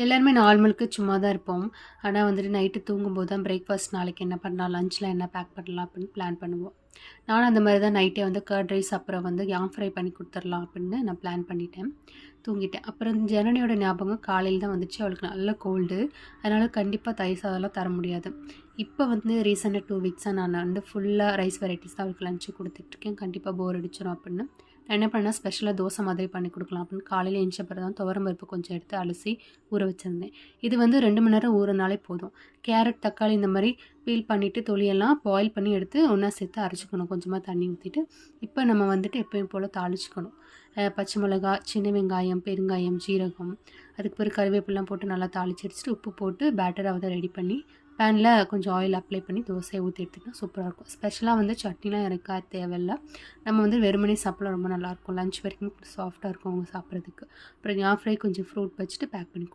எல்லாருமே நார்மலுக்கு சும்மா தான் இருப்போம். ஆனா வந்துட்டு நைட்டு தூங்கும்போது தான் பிரேக்ஃபாஸ்ட் நாளைக்கு என்ன பண்ணலாம், லஞ்ச்ல என்ன பேக் பண்ணலாம் அப்படின்னு பிளான் பண்ணுவோம். நானும் அந்த மாரி தான் நைட்டே வந்து கர்ட் ரைஸ் அப்புறம் வந்து யாம் ஃப்ரை பண்ணி குடுத்துரலாம் அப்படின்னு நான் பிளான் பண்ணிட்டேன். தூங்கிட்டேன். அப்புறம் ஜனனியோட ஞாபகம் காலையில தான் வந்துச்சு. அவளுக்கு நல்ல கோல்டு. அதனால கண்டிப்பா தயிர் சாதம்லாம் தர முடியாது. இப்ப வந்து ரீசென்ட்டா 2 வீக்ஸா நான் வந்து ஃபுல்லா ரைஸ் வெரைட்டிஸ் தான் அவளுக்கு லஞ்ச் குடுத்துட்டுருக்கேன். கண்டிப்பா போர் அடிச்சிரும் அப்படின்னு. நான் என்ன பண்ணேன், ஸ்பெஷலா தோசை மாதிரி பண்ணி குடுக்கலாம் அப்படின்னு காலையில எந்திச்ச பிறகு தான் துவரம் பருப்பு கொஞ்சம் எடுத்து அலசி ஊற வச்சிருந்தேன். இது வந்து 2 மணி நேரம் ஊறுனாலே போதும். கேரட், தக்காளி இந்த மாரி பீல் பண்ணிட்டு தொலியெல்லாம் பாயில் பண்ணி எடுத்து ஒண்ணா சேர்த்து அரைச்சுக்கணும். கொஞ்சமா தண்ணி ஊத்திட்டு. இப்ப நம்ம வந்துட்டு எப்பயும் போல தாளிச்சுக்கணும். பச்சை மிளகா, சின்ன வெங்காயம், பெருங்காயம், ஜீரகம், அதுக்கு பிறகு கருவேப்பிலலாம் போட்டு நல்லா தாளிச்சு வச்சுட்டு உப்பு போட்டு பேட்டரா வந்து ரெடி பண்ணி பேன்ல கொஞ்சம் ஆயில் அப்ளை பண்ணி தோசைய ஊத்தி எடுத்துக்கிட்டா சூப்பரா இருக்கும். ஸ்பெஷலா வந்து சட்னிலாம் எனக்கு தேவையில்ல. நம்ம வந்து வெறுமனே சாப்பிடலாம் ரொம்ப நல்லாயிருக்கும். லஞ்ச் வரைக்கும் சாஃப்ட்டா இருக்கும் அவங்க சாப்பிட்றதுக்கு. அப்புறம் ஞா ஃப்ரை கொஞ்சம் ஃப்ரூட் வச்சுட்டு பேக் பண்ணி